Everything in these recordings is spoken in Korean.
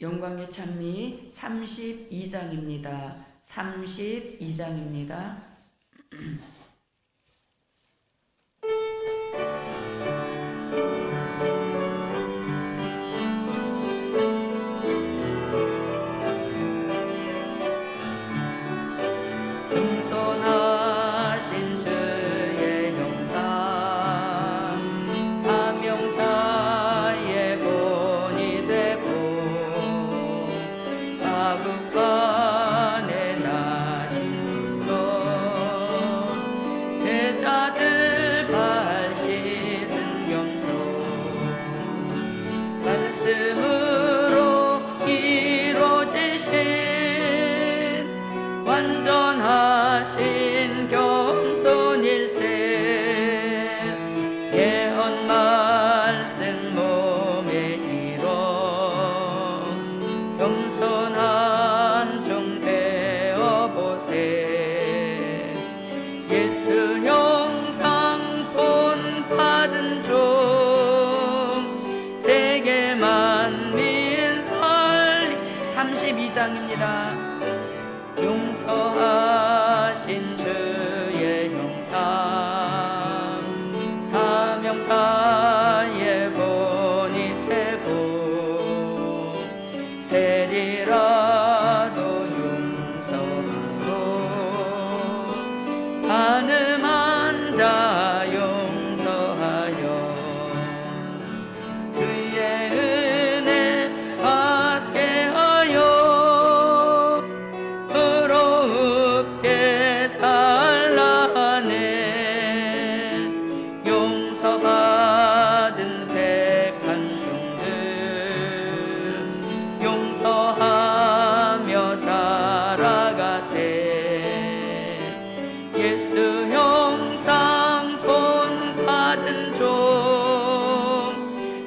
영광의 찬미 32장입니다. 32장입니다. 겸손하신 주의 형상 사명자의 본이 되고 아국간에 나신 손 제자들 발 씻은 겸손 말씀으로 이루어지신 완전하신 겸손일세 예언 말씀 몸에 이뤄 겸손한 종 되어보세 예수 형상 본 받은 종 세계 만민 설리 32장입니다. 용서하신 주의 형상 사명자의 본이 되고 세리라도 용서하고 가늠한 자 용서하여 주의 은혜 받게 하여 의롭게 살라네 용서받은 택한 종들 용서하며 살아가세 예수 형상 본 받은 종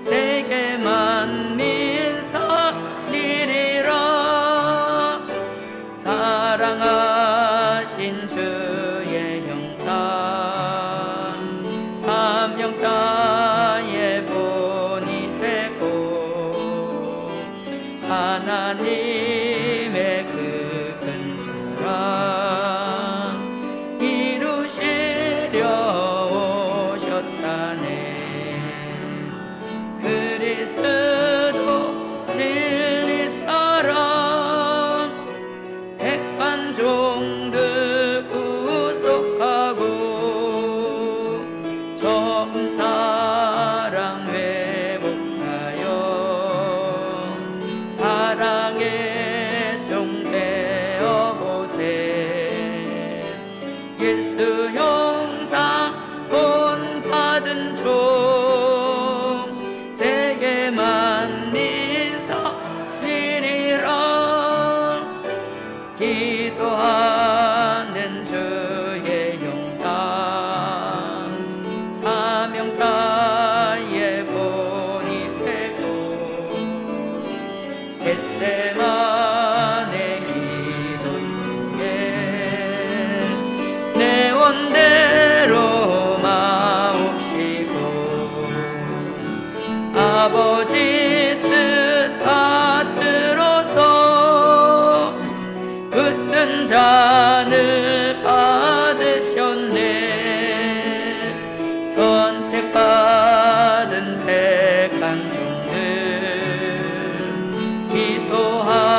세계 만민 살리리라 사랑하신 주의 형상 삼형자의 본이 되고 하나님의 그 큰 사랑 이루시려 오셨다네 그리스도 진리 사랑 택한 종들 구속하고 처음 사랑 회복하여 사랑의 종 되어보세 예수 형상 본 받은 종 세계 만민 살리리라 기도하는 주의 형상 사명자의 본이 되고 겟세마네 기도 속에 내 원대로 마옵시고 아버지 뜻 받들어서 으쓴 잔을 받으셨네 선택받은 택한 종들 기도하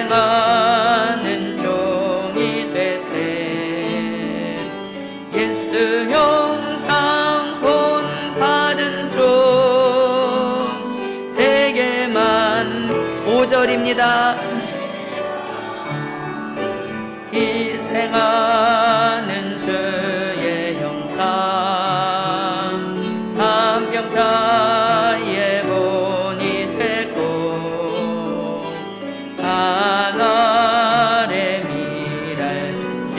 희생하는 종이 되세. 예수 형상 본받은 종 세계만 5절입니다. 희생하는 주의 형상 삼병자의 본이 되고 하늘의 미랄지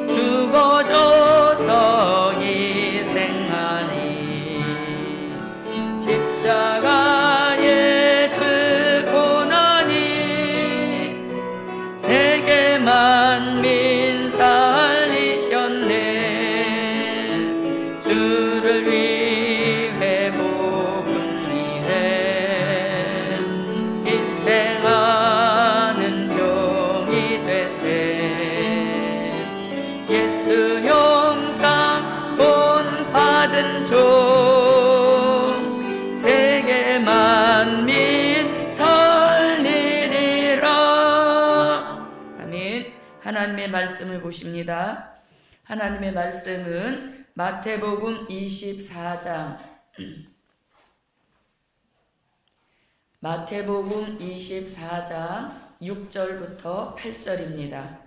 죽어져서 희생하니 십자가의 그 고난이 세계 만민 살리셨네. 주를 위해 복음 위해 희생하는 종이 되세. 예수 형상 본받은 종 세계 만민 살리리라. 아멘. 하나님의 말씀을 보십니다. 하나님의 말씀은 마태복음 24장 마태복음 24장 6절부터 8절입니다.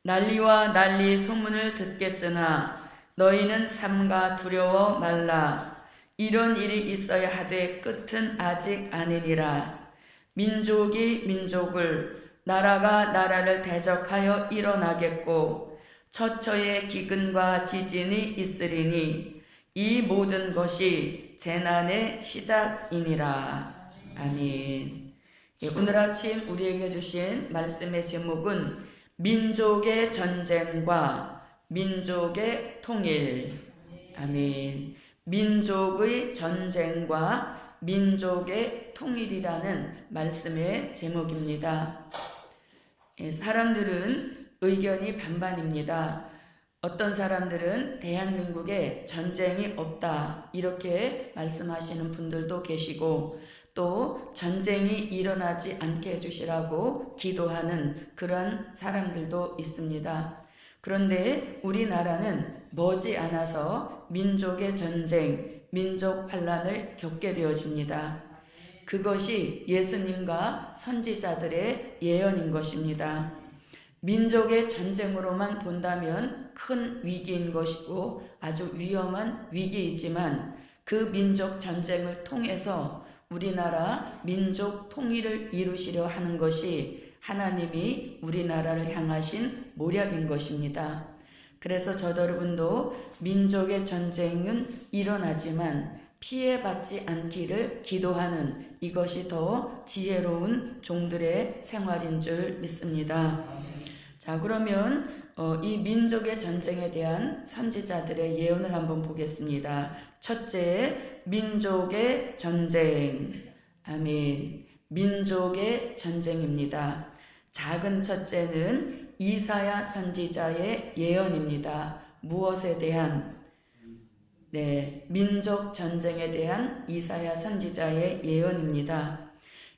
난리와 난리 소문을 듣겠으나 너희는 삼가 두려워 말라. 이런 일이 있어야 하되 끝은 아직 아니니라. 민족이 민족을 나라가 나라를 대적하여 일어나겠고 처처의 기근과 지진이 있으리니 이 모든 것이 재난의 시작이니라. 아멘. 오늘 아침 우리에게 주신 말씀의 제목은 민족의 전쟁과 민족의 통일. 아멘. 민족의 전쟁과 민족의 통일이라는 말씀의 제목입니다. 사람들은 의견이 반반입니다. 어떤 사람들은 대한민국에 전쟁이 없다 이렇게 말씀하시는 분들도 계시고 또 전쟁이 일어나지 않게 해주시라고 기도하는 그런 사람들도 있습니다. 그런데 우리나라는 머지않아서 민족의 전쟁, 민족 반란을 겪게 되어집니다. 그것이 예수님과 선지자들의 예언인 것입니다. 민족의 전쟁으로만 본다면 큰 위기인 것이고 아주 위험한 위기이지만 그 민족 전쟁을 통해서 우리나라 민족 통일을 이루시려 하는 것이 하나님이 우리나라를 향하신 모략인 것입니다. 그래서 저도 여러분도 민족의 전쟁은 일어나지만 피해받지 않기를 기도하는 이것이 더 지혜로운 종들의 생활인 줄 믿습니다. 자, 그러면 이 민족의 전쟁에 대한 선지자들의 예언을 한번 보겠습니다. 첫째, 민족의 전쟁. 아멘. 민족의 전쟁입니다. 작은 첫째는 이사야 선지자의 예언입니다. 무엇에 대한? 민족 전쟁에 대한 이사야 선지자의 예언입니다.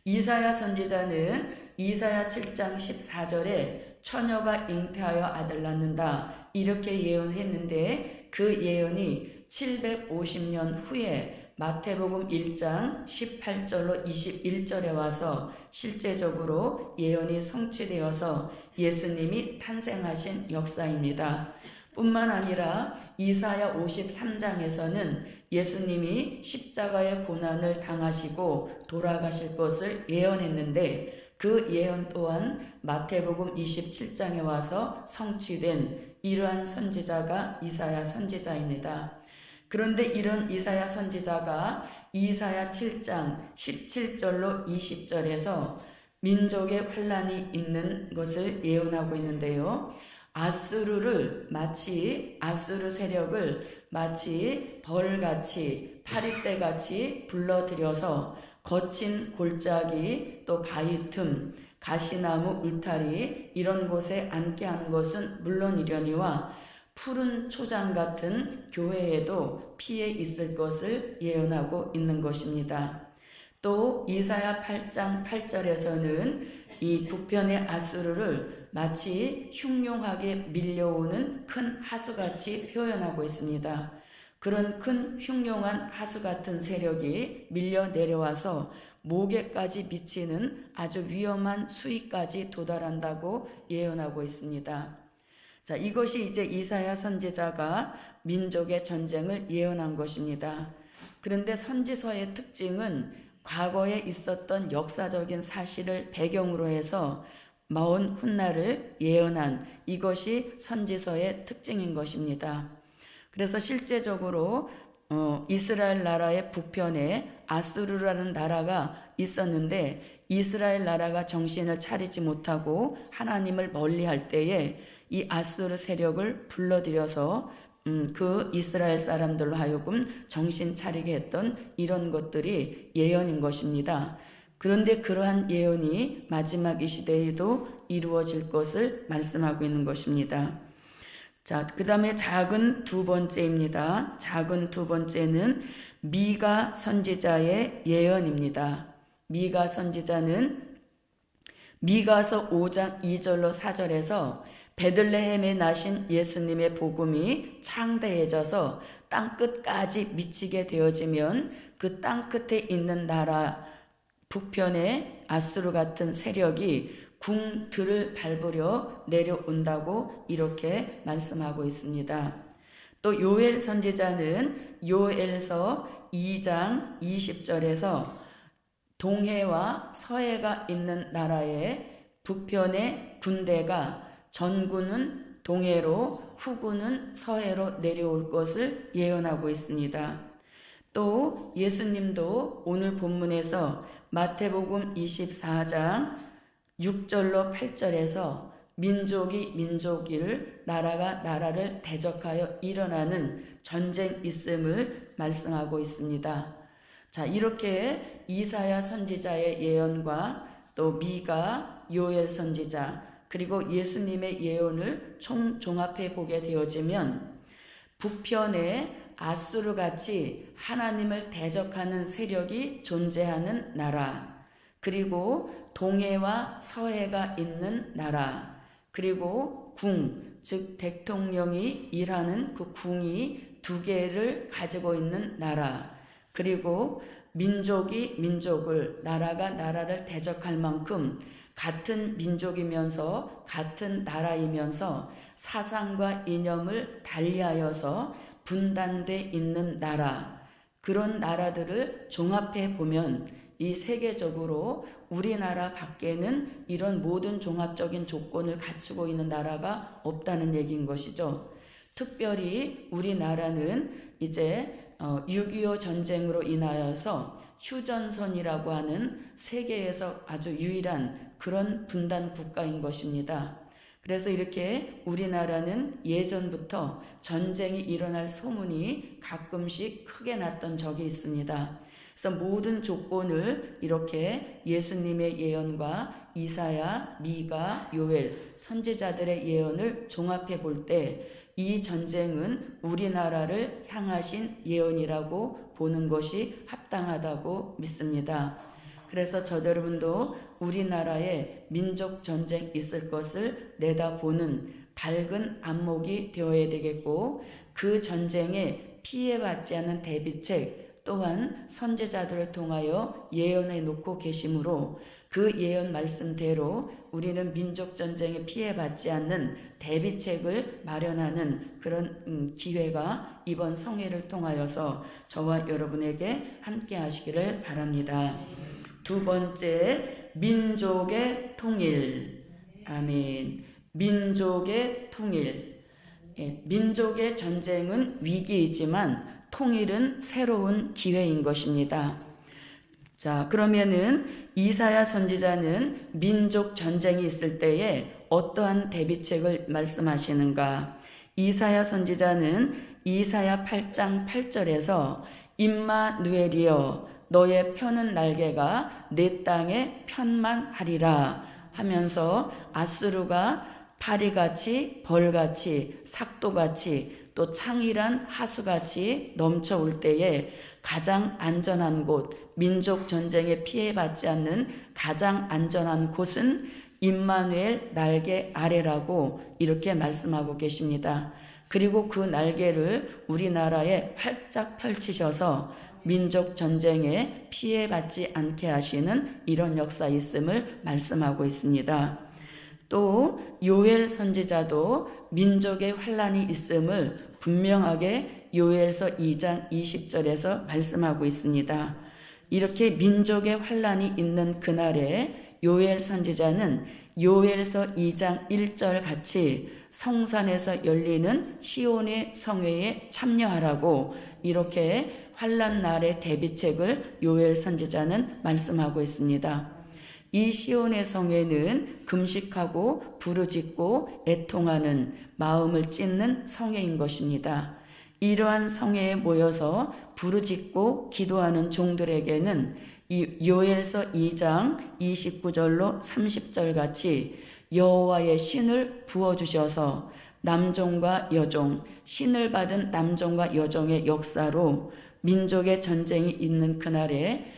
이사야 선지자는 이사야 7장 14절에 처녀가 잉태하여 아들 낳는다 이렇게 예언했는데 그 예언이 750년 후에 마태복음 1장 18절로 21절에 와서 실제적으로 예언이 성취되어서 예수님이 탄생하신 역사입니다. 뿐만 아니라 이사야 53장에서는 예수님이 십자가의 고난을 당하시고 돌아가실 것을 예언했는데 그 예언 또한 마태복음 27장에 와서 성취된 이러한 선지자가 이사야 선지자입니다. 그런데 이런 이사야 선지자가 이사야 7장 17절로 20절에서 민족의 환란이 있는 것을 예언하고 있는데요. 아수르 세력을 마치 벌같이 파리떼같이 불러들여서 거친 골짜기 또 바위 틈 가시나무 울타리 이런 곳에 앉게 한 것은 물론이려니와 푸른 초장 같은 교회에도 피해 있을 것을 예언하고 있는 것입니다. 또 이사야 8장 8절에서는 이 북편의 아수르를 마치 흉룡하게 밀려오는 큰 하수같이 표현하고 있습니다. 그런 큰 흉룡한 하수 같은 세력이 밀려 내려와서 목에까지 미치는 아주 위험한 수위까지 도달한다고 예언하고 있습니다. 자, 이것이 이제 이사야 선지자가 민족의 전쟁을 예언한 것입니다. 그런데 선지서의 특징은 과거에 있었던 역사적인 사실을 배경으로 해서 먼 훗날을 예언한 이것이 선지서의 특징인 것입니다. 그래서 실제적으로 이스라엘 나라의 북편에 아수르라는 나라가 있었는데 이스라엘 나라가 정신을 차리지 못하고 하나님을 멀리할 때에 이 아수르 세력을 불러들여서 그 이스라엘 사람들로 하여금 정신 차리게 했던 이런 것들이 예언인 것입니다. 그런데 그러한 예언이 마지막 이 시대에도 이루어질 것을 말씀하고 있는 것입니다. 자, 그 다음에 작은 두 번째입니다. 작은 두 번째는 미가 선지자의 예언입니다. 미가 선지자는 미가서 5장 2절로 4절에서 베들레헴에 나신 예수님의 복음이 창대해져서 땅끝까지 미치게 되어지면 그 땅끝에 있는 나라 북편의 아수르 같은 세력이 궁들을 밟으려 내려온다고 이렇게 말씀하고 있습니다. 또 요엘 선지자는 요엘서 2장 20절에서 동해와 서해가 있는 나라의 북편의 군대가 전군은 동해로 후군은 서해로 내려올 것을 예언하고 있습니다. 또 예수님도 오늘 본문에서 마태복음 24장 6절로 8절에서 민족이 민족을 나라가 나라를 대적하여 일어나는 전쟁 있음을 말씀하고 있습니다. 자, 이렇게 이사야 선지자의 예언과 또 미가 요엘 선지자 그리고 예수님의 예언을 종합해 보게 되어지면 북편에 아수르 같이 하나님을 대적하는 세력이 존재하는 나라, 그리고 동해와 서해가 있는 나라, 그리고 궁, 즉 대통령이 일하는 그 궁이 두 개를 가지고 있는 나라, 그리고 민족이 민족을, 나라가 나라를 대적할 만큼 같은 민족이면서 같은 나라이면서 사상과 이념을 달리하여서 분단돼 있는 나라, 그런 나라들을 종합해 보면 이 세계적으로 우리나라 밖에는 이런 모든 종합적인 조건을 갖추고 있는 나라가 없다는 얘기인 것이죠. 특별히 우리나라는 이제 6.25 전쟁으로 인하여서 휴전선이라고 하는 세계에서 아주 유일한 그런 분단 국가인 것입니다. 그래서 이렇게 우리나라는 예전부터 전쟁이 일어날 소문이 가끔씩 크게 났던 적이 있습니다. 그래서 모든 조건을 이렇게 예수님의 예언과 이사야, 미가, 요엘 선지자들의 예언을 종합해 볼 때 이 전쟁은 우리나라를 향하신 예언이라고 보는 것이 합당하다고 믿습니다. 그래서 저도 여러분도 우리나라에 민족 전쟁 있을 것을 내다보는 밝은 안목이 되어야 되겠고, 그 전쟁에 피해받지 않는 대비책 또한 선지자들을 통하여 예언해 놓고 계시므로 그 예언 말씀대로 우리는 민족 전쟁에 피해받지 않는 대비책을 마련하는 그런 기회가 이번 성회를 통하여서 저와 여러분에게 함께 하시기를 바랍니다. 두 번째, 민족의 통일. 아멘. 민족의 통일. 민족의 전쟁은 위기이지만 통일은 새로운 기회인 것입니다. 자, 그러면은 이사야 선지자는 민족 전쟁이 있을 때에 어떠한 대비책을 말씀하시는가? 이사야 선지자는 이사야 8장 8절에서 임마누엘이여 너의 펴는 날개가 내 땅에 편만하리라 하면서 아수르가 파리같이 벌같이 삭도같이 또 창이란 하수같이 넘쳐올 때에 가장 안전한 곳, 민족 전쟁에 피해받지 않는 가장 안전한 곳은 임마누엘 날개 아래라고 이렇게 말씀하고 계십니다. 그리고 그 날개를 우리나라에 활짝 펼치셔서 민족 전쟁에 피해받지 않게 하시는 이런 역사 있음을 말씀하고 있습니다. 또 요엘 선지자도 민족의 환란이 있음을 분명하게 요엘서 2장 20절에서 말씀하고 있습니다. 이렇게 민족의 환란이 있는 그날에 요엘 선지자는 요엘서 2장 1절 같이 성산에서 열리는 시온의 성회에 참여하라고 이렇게 환란 날의 대비책을 요엘 선지자는 말씀하고 있습니다. 이 시온의 성회는 금식하고 부르짖고 애통하는 마음을 찢는 성회인 것입니다. 이러한 성회에 모여서 부르짖고 기도하는 종들에게는 이 요엘서 2장 29절로 30절 같이 여호와의 신을 부어주셔서 남종과 여종, 신을 받은 남종과 여종의 역사로 민족의 전쟁이 있는 그날에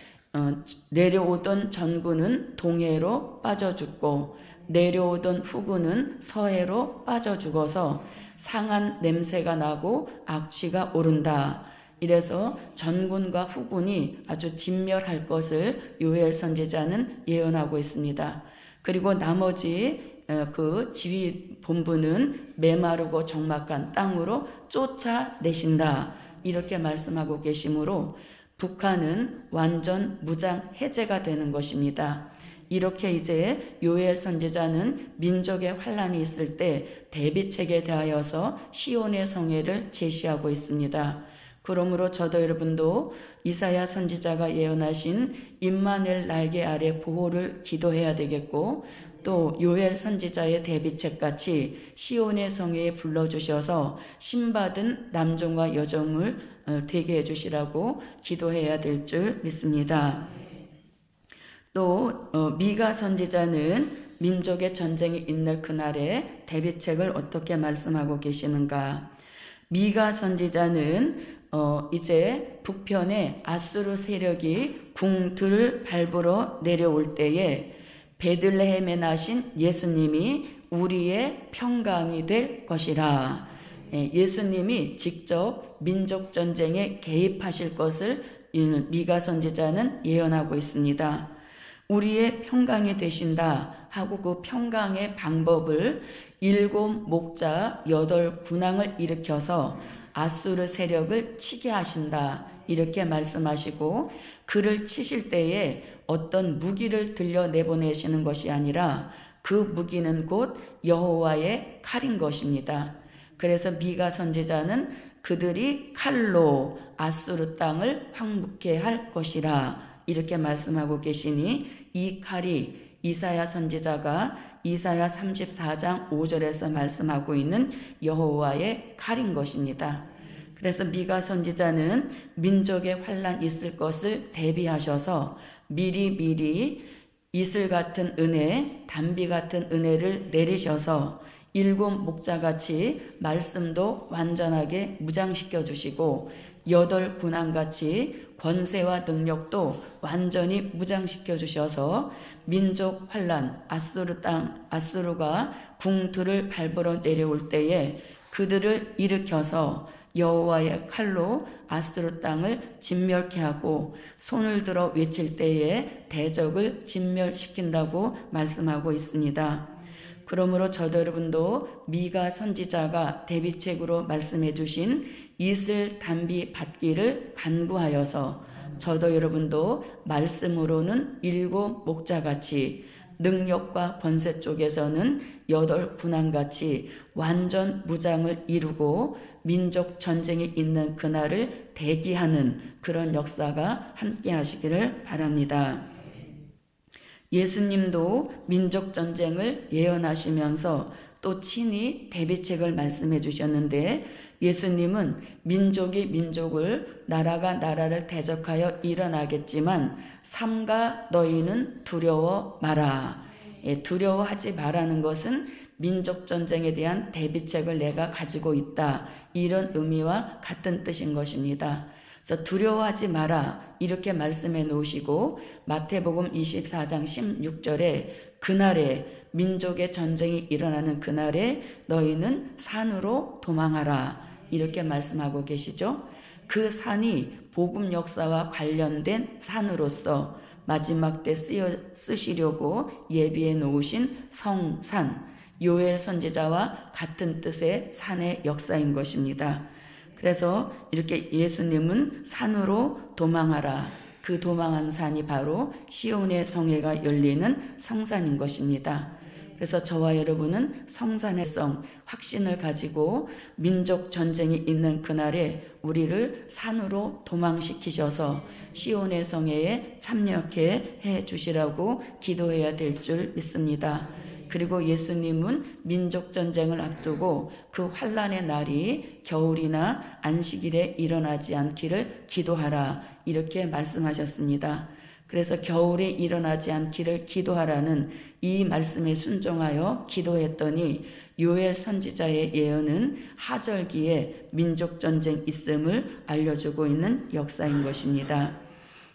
내려오던 전군은 동해로 빠져 죽고 내려오던 후군은 서해로 빠져 죽어서 상한 냄새가 나고 악취가 오른다. 이래서 전군과 후군이 아주 진멸할 것을 요엘 선지자는 예언하고 있습니다. 그리고 나머지 그 지휘 본부는 메마르고 적막한 땅으로 쫓아내신다. 이렇게 말씀하고 계시므로 북한은 완전 무장 해제가 되는 것입니다. 이렇게 이제 요엘 선지자는 민족의 환란이 있을 때 대비책에 대하여서 시온의 성회를 제시하고 있습니다. 그러므로 저도 여러분도 이사야 선지자가 예언하신 임마누엘 날개 아래 보호를 기도해야 되겠고 또 요엘 선지자의 대비책같이 시온의 성회에 불러주셔서 신받은 남종과 여종을 되게 해주시라고 기도해야 될 줄 믿습니다. 또 미가 선지자는 민족의 전쟁이 있는 그날에 대비책을 어떻게 말씀하고 계시는가. 미가 선지자는 이제 북편에 아수르 세력이 궁들을 밟으러 내려올 때에 베들레헴에 나신 예수님이 우리의 평강이 될 것이라. 예수님이 직접 민족 전쟁에 개입하실 것을 미가 선지자는 예언하고 있습니다. 우리의 평강이 되신다 하고 그 평강의 방법을 7 목자 8 군왕을 일으켜서 아수르 세력을 치게 하신다 이렇게 말씀하시고 그를 치실 때에 어떤 무기를 들려 내보내시는 것이 아니라 그 무기는 곧 여호와의 칼인 것입니다. 그래서 미가 선지자는 그들이 칼로 아수르 땅을 황무케 할 것이라 이렇게 말씀하고 계시니 이 칼이 이사야 선지자가 이사야 34장 5절에서 말씀하고 있는 여호와의 칼인 것입니다. 그래서 미가 선지자는 민족의 환란 있을 것을 대비하셔서 미리 이슬 같은 은혜, 단비 같은 은혜를 내리셔서 7 목자같이 말씀도 완전하게 무장시켜 주시고 8 군왕같이 권세와 능력도 완전히 무장시켜 주셔서 민족 환란, 아수르가 궁들을 밟으러 내려올 때에 그들을 일으켜서 여호와의 칼로 아수르 땅을 진멸케 하고 손을 들어 외칠 때에 대적을 진멸시킨다고 말씀하고 있습니다. 그러므로 저도 여러분도 미가 선지자가 대비책으로 말씀해 주신 이슬 단비 받기를 간구하여서 저도 여러분도 말씀으로는 7 목자같이 능력과 권세 쪽에서는 8 군왕같이 완전 무장을 이루고 민족 전쟁이 있는 그날을 대기하는 그런 역사가 함께 하시기를 바랍니다. 예수님도 민족 전쟁을 예언하시면서 또 친히 대비책을 말씀해 주셨는데 예수님은 민족이 민족을 나라가 나라를 대적하여 일어나겠지만 삼가 너희는 두려워 마라. 두려워하지 말라는 것은 민족 전쟁에 대한 대비책을 내가 가지고 있다. 이런 의미와 같은 뜻인 것입니다. 그래서 두려워하지 마라 이렇게 말씀해 놓으시고 마태복음 24장 16절에 그날에 민족의 전쟁이 일어나는 그날에 너희는 산으로 도망하라 이렇게 말씀하고 계시죠. 그 산이 복음 역사와 관련된 산으로서 마지막 때 쓰시려고 예비해 놓으신 성산, 요엘 선지자와 같은 뜻의 산의 역사인 것입니다. 그래서 이렇게 예수님은 산으로 도망하라. 그 도망한 산이 바로 시온의 성회가 열리는 성산인 것입니다. 그래서 저와 여러분은 성산의 성, 확신을 가지고 민족 전쟁이 있는 그날에 우리를 산으로 도망시키셔서 시온의 성회에 참여케 해 주시라고 기도해야 될 줄 믿습니다. 그리고 예수님은 민족 전쟁을 앞두고 그 환난의 날이 겨울이나 안식일에 일어나지 않기를 기도하라 이렇게 말씀하셨습니다. 그래서 겨울에 일어나지 않기를 기도하라는 이 말씀에 순종하여 기도했더니 요엘 선지자의 예언은 하절기에 민족 전쟁 있음을 알려주고 있는 역사인 것입니다.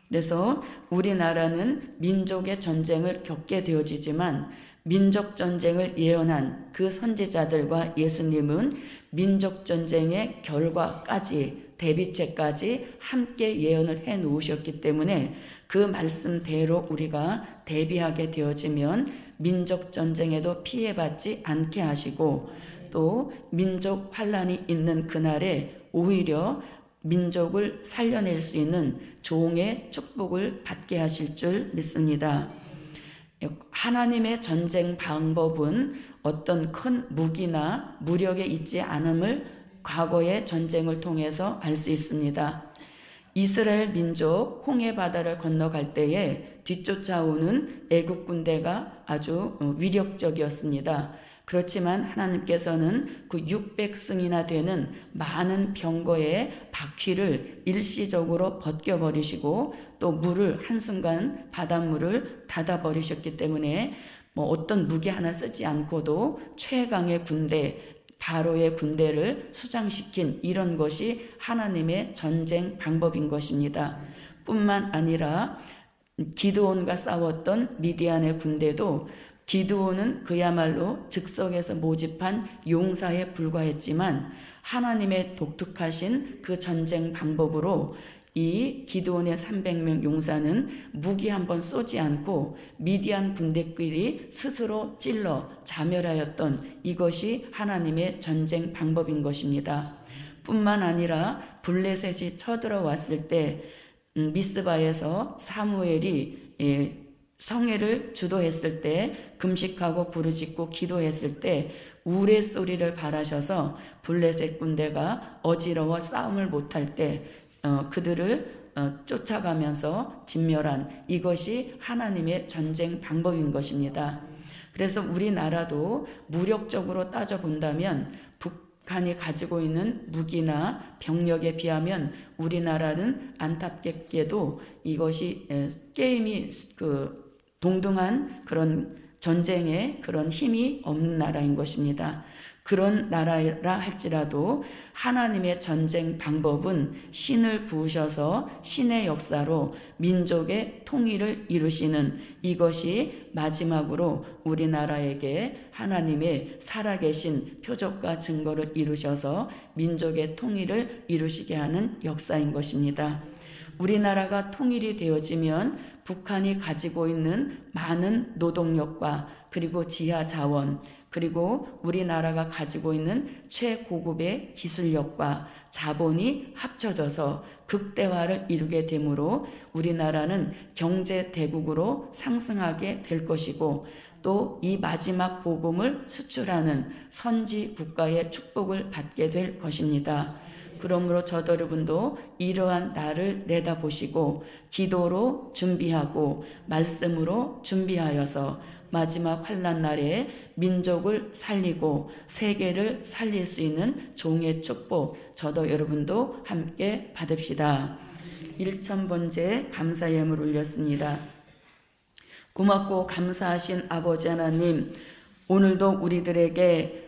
그래서 우리나라는 민족의 전쟁을 겪게 되어지지만 민족 전쟁을 예언한 그 선지자들과 예수님은 민족 전쟁의 결과까지 대비책까지 함께 예언을 해 놓으셨기 때문에 그 말씀대로 우리가 대비하게 되어지면 민족 전쟁에도 피해받지 않게 하시고 또 민족 환란이 있는 그날에 오히려 민족을 살려낼 수 있는 종의 축복을 받게 하실 줄 믿습니다. 하나님의 전쟁 방법은 어떤 큰 무기나 무력에 있지 않음을 과거의 전쟁을 통해서 알 수 있습니다. 이스라엘 민족 홍해 바다를 건너갈 때에 뒤쫓아오는 애국 군대가 아주 위력적이었습니다. 그렇지만 하나님께서는 그 600승이나 되는 많은 병거의 바퀴를 일시적으로 벗겨버리시고 또 물을 한순간 바닷물을 닫아버리셨기 때문에 어떤 무기 하나 쓰지 않고도 최강의 군대 바로의 군대를 수장시킨 이런 것이 하나님의 전쟁 방법인 것입니다. 뿐만 아니라 기드온과 싸웠던 미디안의 군대도 기드온은 그야말로 즉석에서 모집한 용사에 불과했지만 하나님의 독특하신 그 전쟁 방법으로 이 기드온의 300명 용사는 무기 한번 쏘지 않고 미디안 군대끼리 스스로 찔러 자멸하였던 이것이 하나님의 전쟁 방법인 것입니다. 뿐만 아니라 블레셋이 쳐들어왔을 때 미스바에서 사무엘이 성회를 주도했을 때 금식하고 부르짖고 기도했을 때 우레소리를 바라셔서 블레셋 군대가 어지러워 싸움을 못할 때 그들을 쫓아가면서 진멸한 이것이 하나님의 전쟁 방법인 것입니다. 그래서 우리나라도 무력적으로 따져본다면 북한이 가지고 있는 무기나 병력에 비하면 우리나라는 안타깝게도 이것이 게임이 동등한 그런 전쟁에 그런 힘이 없는 나라인 것입니다. 그런 나라라 할지라도 하나님의 전쟁 방법은 신을 부으셔서 신의 역사로 민족의 통일을 이루시는 이것이 마지막으로 우리나라에게 하나님의 살아계신 표적과 증거를 이루셔서 민족의 통일을 이루시게 하는 역사인 것입니다. 우리나라가 통일이 되어지면 북한이 가지고 있는 많은 노동력과 그리고 지하 자원 그리고 우리나라가 가지고 있는 최고급의 기술력과 자본이 합쳐져서 극대화를 이루게 되므로 우리나라는 경제 대국으로 상승하게 될 것이고 또 이 마지막 복음을 수출하는 선지 국가의 축복을 받게 될 것입니다. 그러므로 저도 여러분도 이러한 날을 내다보시고 기도로 준비하고 말씀으로 준비하여서 마지막 환난 날에 민족을 살리고 세계를 살릴 수 있는 종의 축복 저도 여러분도 함께 받읍시다. 1000번째 감사 예물 올렸습니다. 고맙고 감사하신 아버지 하나님, 오늘도 우리들에게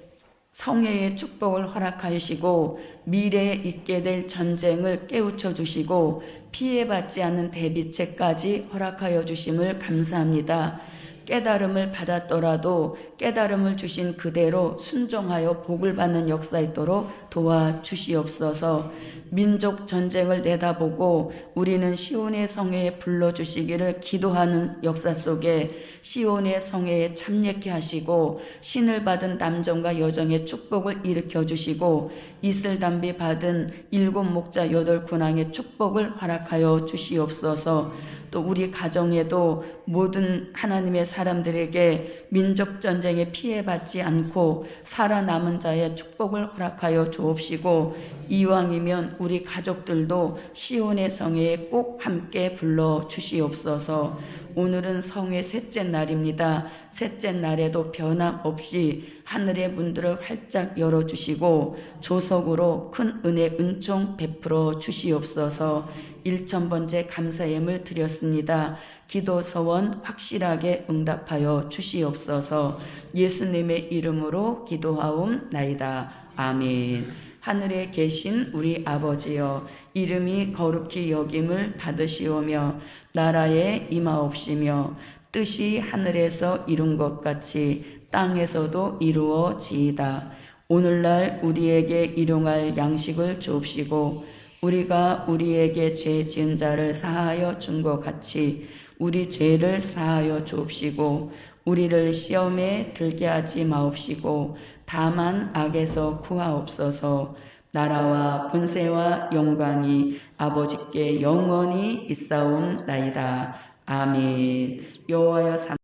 성회의 축복을 허락하시고 미래에 있게 될 전쟁을 깨우쳐 주시고 피해받지 않는 대비책까지 허락하여 주심을 감사합니다. 깨달음을 받았더라도 깨달음을 주신 그대로 순종하여 복을 받는 역사 있도록 도와주시옵소서. 민족 전쟁을 내다보고 우리는 시온의 성회에 불러주시기를 기도하는 역사 속에 시온의 성회에 참여케 하시고 신을 받은 남정과 여정의 축복을 일으켜 주시고 이슬 담비 받은 7 목자 8 군왕의 축복을 허락하여 주시옵소서. 또 우리 가정에도 모든 하나님의 사람들에게 민족 전쟁에 피해받지 않고 살아남은 자의 축복을 허락하여 주옵시고 이왕이면 우리 가족들도 시온의 성회에 꼭 함께 불러 주시옵소서. 오늘은 성회 셋째 날입니다. 셋째 날에도 변함없이 하늘의 문들을 활짝 열어주시고 조석으로 큰 은혜 은총 베풀어 주시옵소서. 1000번째 감사예물 드렸습니다. 기도 서원 확실하게 응답하여 주시옵소서. 예수님의 이름으로 기도하옵나이다. 아멘. 하늘에 계신 우리 아버지여, 이름이 거룩히 여김을 받으시오며 나라에 임하옵시며 뜻이 하늘에서 이룬 것 같이 땅에서도 이루어지이다. 오늘날 우리에게 일용할 양식을 주옵시고 우리가 우리에게 죄 지은 자를 사하여 준 것 같이 우리 죄를 사하여 주옵시고 우리를 시험에 들게 하지 마옵시고 다만 악에서 구하옵소서. 나라와 권세와 영광이 아버지께 영원히 있사옵나이다. 아멘. 여호와여